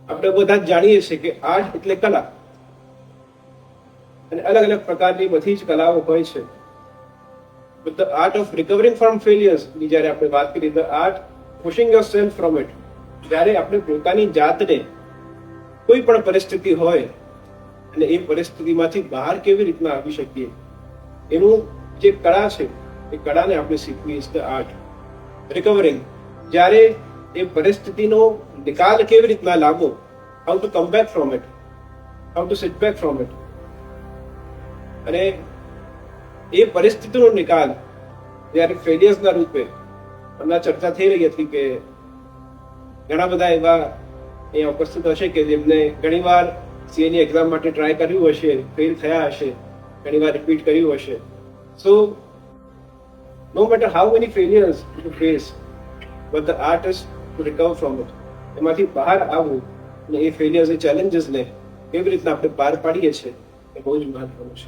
આપણે બધા જ જાણીએ છીએ કે આર્ટ એટલે કલા, અને અલગ અલગ પ્રકારની બધી જ કલાઓ હોય છે. But the art of recovering from failures ની જ્યારે આપણે વાત કરીએ, the art pushing yourself from it, જ્યારે આપણે પોતાની જાતને કોઈ પણ પરિસ્થિતિ હોય અને એ પરિસ્થિતિમાંથી બહાર કેવી રીતના આવી શકીએ, એનું જે કળા છે એ કળાને આપણે શીખવી. Is the art. રિકવરિંગ, જ્યારે એ પરિસ્થિતિનો નિકાલ કેવી રીતના લાવવો, how to come back from it, how to sit back from it. અને એ પરિસ્થિતિનો નિકાલ જ્યારે ફેલિયર્સના રૂપે હમણાં ચર્ચા થઈ રહી હતી કે ઘણા બધા એવા અહીંયા ઉપસ્થિત હશે કે જેમને ઘણીવાર સીએની એક્ઝામ માટે ટ્રાય કર્યું હશે, ફેલ થયા હશે, ઘણીવાર રિપીટ કર્યું હશે. So no matter how many failures you face, but the art is to recover from it. એમાંથી બહાર આવવું અને એ ફેલિયર્સ, એ ચેલેન્જીસને કેવી રીતના આપણે પાર પાડીએ છીએ એ બહુ જ મહત્વનું છે.